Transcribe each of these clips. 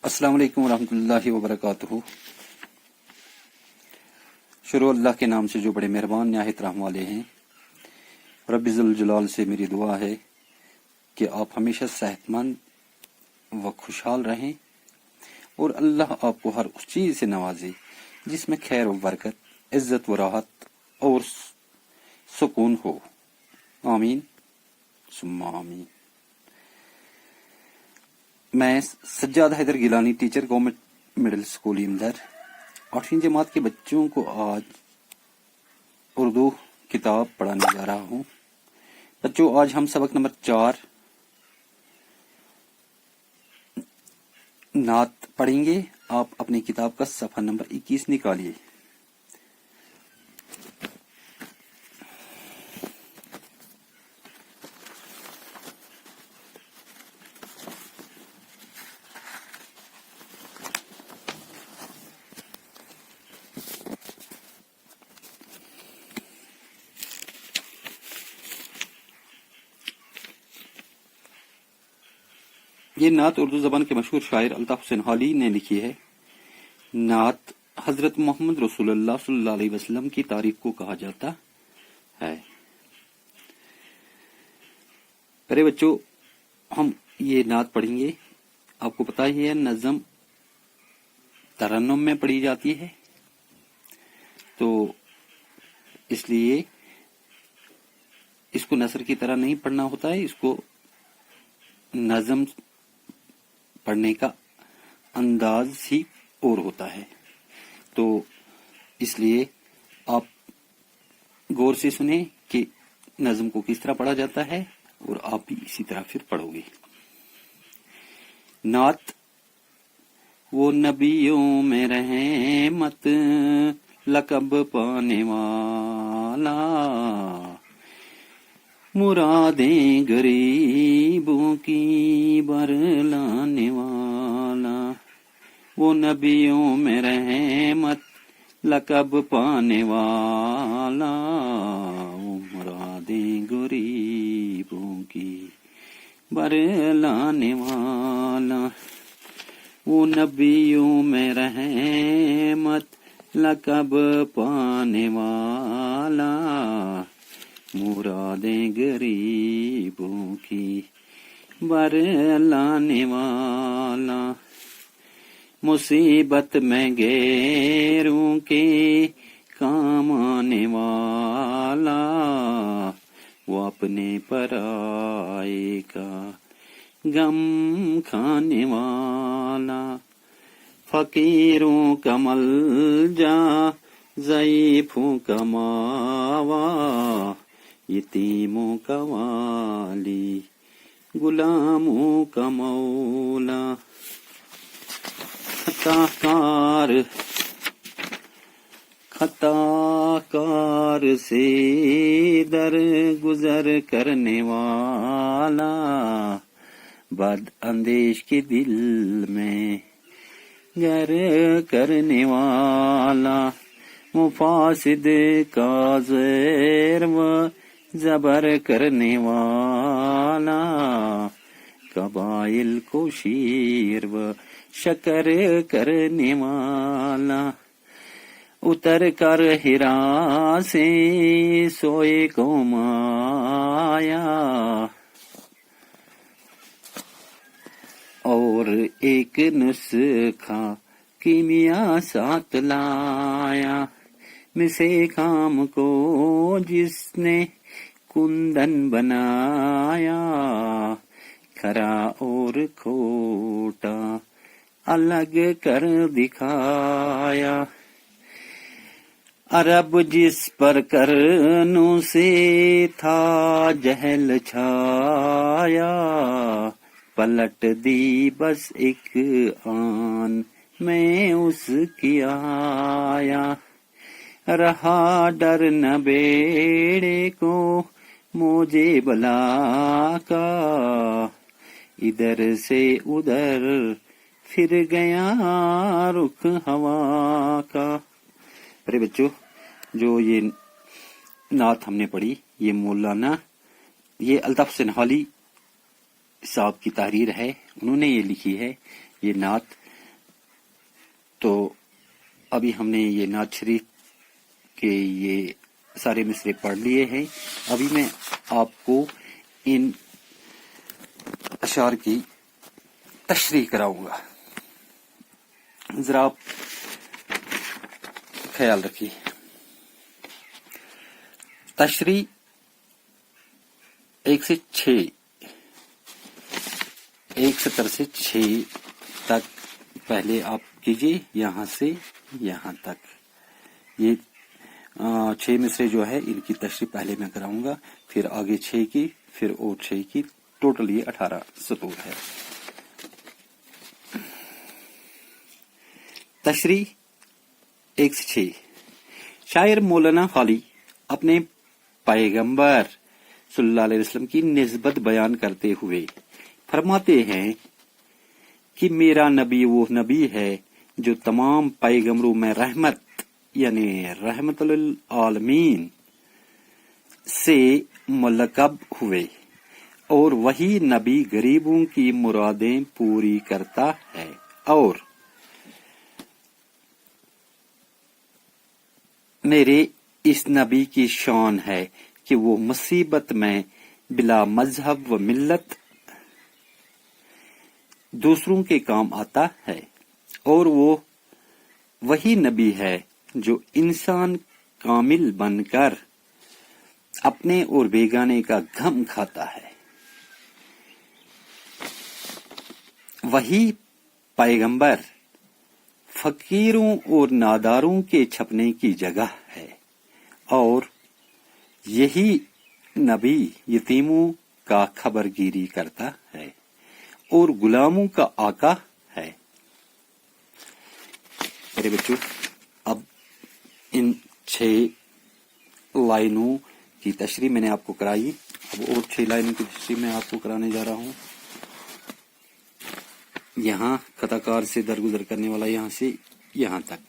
السلام علیکم ورحمۃ اللہ وبرکاتہ۔ شروع اللہ کے نام سے جو بڑے مہربان نہایت رحم والے ہیں۔ رب ذوالجلال سے میری دعا ہے کہ آپ ہمیشہ صحت مند و خوشحال رہیں اور اللہ آپ کو ہر اس چیز سے نوازے جس میں خیر و برکت، عزت و راحت اور سکون ہو، آمین ثم آمین۔ میں Sajjad Haider Gilani, teacher, government middle school امدر، 8ویں جماعت کے بچوں کو آج اردو کتاب پڑھانے جا رہا ہوں۔ بچوں، آج ہم سبق نمبر 4 نعت پڑھیں گے۔ آپ اپنی کتاب کا صفحہ نمبر 21 نکالیے۔ یہ نعت اردو زبان کے مشہور شاعر الطاف حسین حالی نے لکھی ہے۔ نعت حضرت محمد رسول اللہ صلی اللہ علیہ وسلم کی تعریف کو کہا جاتا ہے۔ پہلے بچوں، ہم یہ نعت پڑھیں گے۔ آپ کو پتا ہی ہے، نظم ترنم میں پڑھی جاتی ہے، تو اس لیے اس کو نثر کی طرح نہیں پڑھنا ہوتا ہے، اس کو نظم پڑھنے کا انداز ہی اور ہوتا ہے۔ تو اس لیے آپ غور سے سنیں کہ نظم کو کس طرح پڑھا جاتا ہے، اور آپ بھی اسی طرح پھر پڑھو گے۔ نعت: وہ نبیوں میں رحمت لقب پانے والا، مرادیں غریبوں کی برلانے والا۔ وہ نبیوں میں رحمت لقب پانے والا، وہ مرادیں غریبوں کی برلانے والا۔ وہ نبیوں میں رحمت لقب پانے والا، مرادیں غریبوں کی برلانے والا۔ مصیبت میں غیروں کے کام آنے والا، وہ اپنے پرائے کا غم کھانے والا۔ فقیروں کا ملجا، ضعیفوں کا ماوا، یتیموں کا والی، غلاموں کا مولا۔ خطا کار سے در گزر کرنے والا، بد اندیش کے دل میں گر کرنے والا۔ مفاسد کا زیر و زبر کرنے والا، قبائل کو شیر و شکر کرنے والا۔ اتر کر ہرا سے سوئے قوم آیا، اور ایک نسخہ کیمیا ساتھ لایا۔ مسے کام کو جس نے کندن بنایا، کھرا اور کھوٹا الگ کر دکھایا۔ عرب جس پر کرنوں سے تھا جہل چھایا، پلٹ دی بس ایک آن میں اس کی آیا۔ رہا ڈر نہ بیڑے کو موجے بلا کا، ادھر سے ادھر پھر گیا رخ ہوا کا۔ ارے بچوں، جو یہ نعت ہم نے پڑھی، یہ مولانا الطاف حسین حالی صاحب کی تحریر ہے، انہوں نے یہ لکھی ہے۔ یہ نعت تو ابھی ہم نے یہ نعت شریف کے یہ سارے مصرے پڑھ لیے ہیں. ابھی میں آپ کو ان اشعار کی تشریح کراؤں گا. ذرا آپ خیال رکھیے. تشریح 1 سے 6، ایک سطر سے 6 تک پہلے آپ کیجیے، یہاں سے یہاں تک. یہ 6 مصرے جو ہے ان کی تشریح پہلے میں کراؤں گا، پھر آگے 6 کی، پھر اور 6 کی. ٹوٹل یہ 18 سطور ہے. تشریح 1 سے 6. شاعر مولانا خالی اپنے پیغمبر صلی اللہ علیہ وسلم کی نسبت بیان کرتے ہوئے فرماتے ہیں کہ میرا نبی وہ نبی ہے جو تمام پیغمبروں میں رحمت یعنی رحمت للعالمین سے ملقب ہوئے، اور وہی نبی غریبوں کی مرادیں پوری کرتا ہے. اور میرے اس نبی کی شان ہے کہ وہ مصیبت میں بلا مذہب و ملت دوسروں کے کام آتا ہے، اور وہ وہی نبی ہے جو انسان کامل بن کر اپنے اور بیگانے کا غم کھاتا ہے. وہی پیغمبر فقیروں اور ناداروں کے چھپنے کی جگہ ہے، اور یہی نبی یتیموں کا خبر گیری کرتا ہے اور غلاموں کا آقا ہے. میرے بچوں، اب ان 6 لائنوں کی تشریح میں نے آپ کو کرائی. اب اور 6 لائنوں کی تشریح میں آپ کو کرانے جا رہا ہوں. یہاں خطا کار سے درگزر کرنے والا یہاں سے یہاں تک،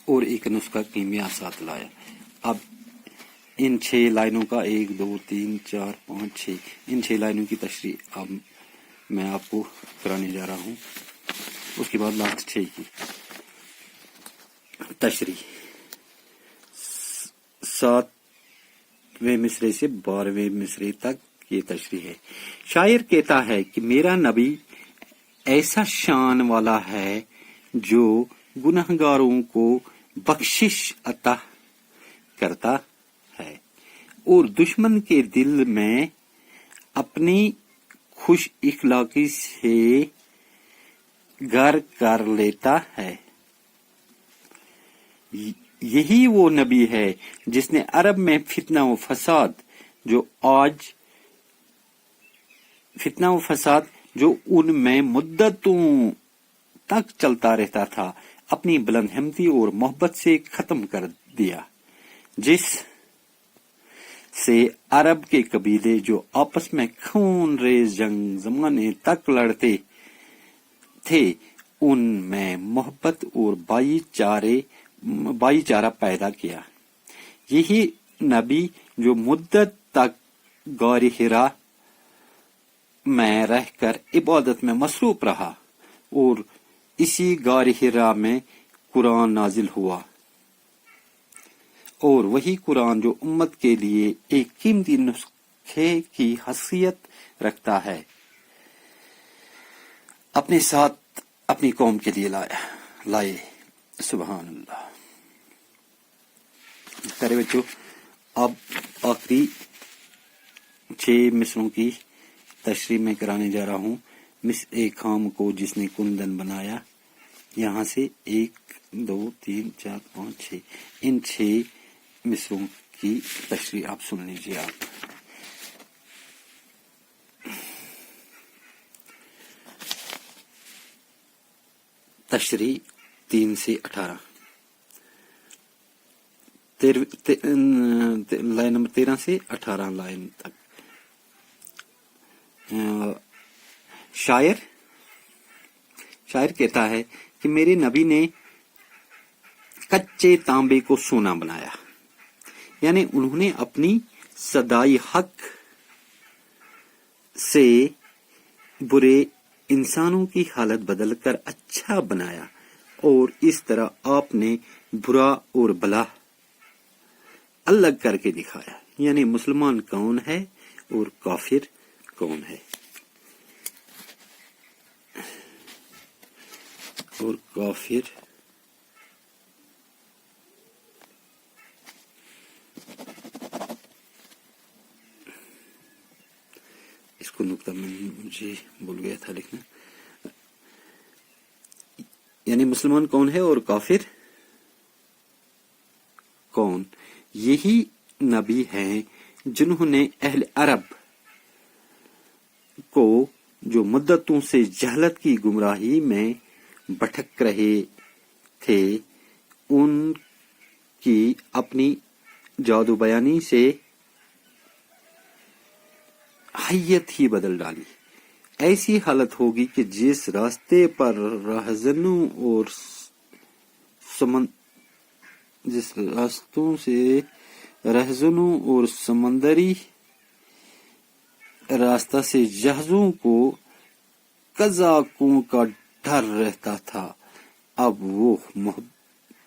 اور ایک نسخہ کیمیا ساتھ لایا. اب ان 6 لائنوں کا 1 2 3 4 5 6 ان 6 لائنوں کی تشریح اب میں آپ کو کرانے جا رہا ہوں. اس کے بعد لاسٹ 6 کی تشریح. 7ویں مصرے سے 12ویں مصرے تک یہ تشریح ہے. شاعر کہتا ہے کہ میرا نبی ایسا شان والا ہے جو گنہگاروں کو بخشش عطا کرتا ہے اور دشمن کے دل میں اپنی خوش اخلاقی سے گھر کر لیتا ہے. یہی وہ نبی ہے جس نے عرب میں فتنہ و فساد جو ان میں مدتوں تک چلتا رہتا تھا اپنی بلند ہمتی اور محبت سے ختم کر دیا، جس سے عرب کے قبیلے جو آپس میں خون ریز جنگ زمانے تک لڑتے تھے ان میں محبت اور بھائی چارہ پیدا کیا. یہی نبی جو مدت تک غار حرا میں رہ کر عبادت میں مصروف رہا، اور اسی غار حرا میں قرآن نازل ہوا، اور وہی قرآن جو امت کے لیے ایک قیمتی نسخے کی حیثیت رکھتا ہے، اپنے ساتھ اپنی قوم کے لیے لائے. سبحان اللہ. پیارے بچوں، اب آخری 6 مصروں کی تشریح میں کرانے جا رہا ہوں. مصر خام کو جس نے کندن بنایا، یہاں سے 1 2 3 4 5 6 ان 6 مصروں کی تشریح آپ سن لیجیے. آپ تشریح 3 سے 18 لائن نمبر 13 سے 18 لائن تک. شاعر کہتا ہے کہ میرے نبی نے کچے تانبے کو سونا بنایا، یعنی انہوں نے اپنی صدائی حق سے برے انسانوں کی حالت بدل کر اچھا بنایا اور اس طرح آپ نے برا اور بلا الگ کر کے دکھایا، یعنی مسلمان کون ہے اور کافر کون ہے، اور کافر اس کو نقطہ میں مجھے بھول گیا تھا لکھنا، یعنی مسلمان کون ہے اور کافر کون؟ یہی نبی ہیں جنہوں نے اہل عرب کو جو مدتوں سے جہالت کی گمراہی میں بھٹک رہے تھے، ان کی اپنی جادو بیانی سے حیت ہی بدل ڈالی۔ ایسی حالت ہوگی کہ جس راستے پر جس راستوں سے رہزنوں اور سمندری راستہ سے جہازوں کو قزاقوں کا ڈر رہتا تھا، اب وہ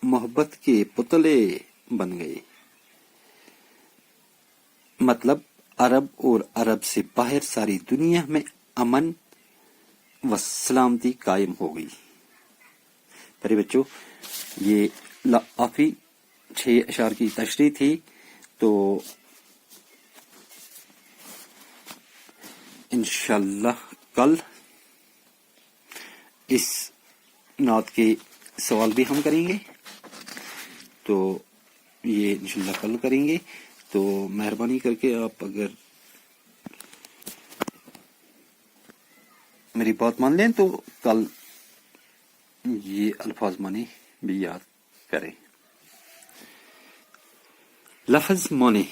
محبت کے پتلے بن گئے۔ مطلب عرب اور عرب سے باہر ساری دنیا میں امن و سلامتی قائم ہو گئی۔ پیارے بچوں، یہ کافی 6 اشعار کی تشریح تھی، تو انشاءاللہ کل اس نعت کے سوال بھی ہم کریں گے، تو یہ انشاءاللہ کل کریں گے۔ تو مہربانی کر کے آپ اگر میری بات مان لیں تو کل یہ الفاظ معنی بھی یاد کریں۔ لفظ معنی: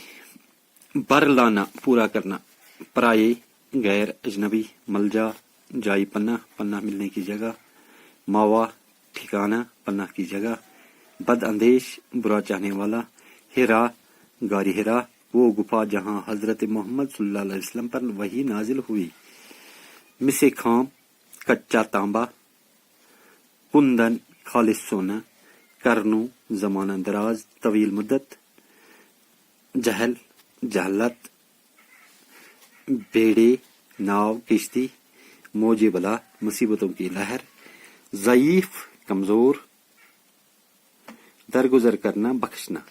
بر لانا، پورا کرنا، پرائے، غیر، اجنبی، ملجا، جائی پناہ، پناہ ملنے کی جگہ، ماوا، ٹھکانہ، پناہ کی جگہ، بد اندیش، برا چاہنے والا، ہرا، غار ہرا، وہ گفا جہاں حضرت محمد صلی اللہ علیہ وسلم پر وحی نازل ہوئی، مسے خام، کچا تانبا، کندن، خالص سونا، کرنو، زمانہ دراز، طویل مدت، جہل، جہالت، بیڑے، ناو، کشتی، موج بلا، مصیبتوں کی لہر، ضعیف، کمزور، درگزر کرنا، بخشنا،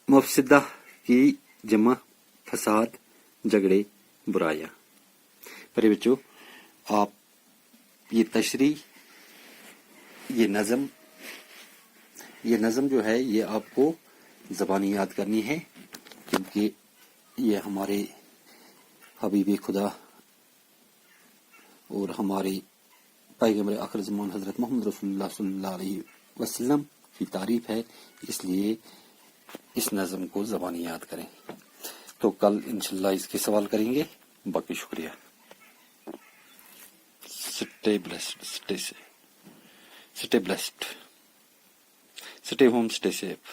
مفسدہ کی جمع، فساد، جھگڑے، برائیاں۔ پیارے بچوں، آپ یہ تشریح، یہ نظم جو ہے یہ آپ کو زبانی یاد کرنی ہے، کیونکہ یہ ہمارے حبیب خدا اور ہمارے پیغمبر آخر زمان حضرت محمد رسول اللہ صلی اللہ علیہ وسلم کی تعریف ہے، اس لیے اس نظم کو زبانی یاد کریں۔ تو کل انشاءاللہ اس کے سوال کریں گے۔ باقی شکریہ۔ Stay blessed, stay safe, stay blessed, stay home, stay safe.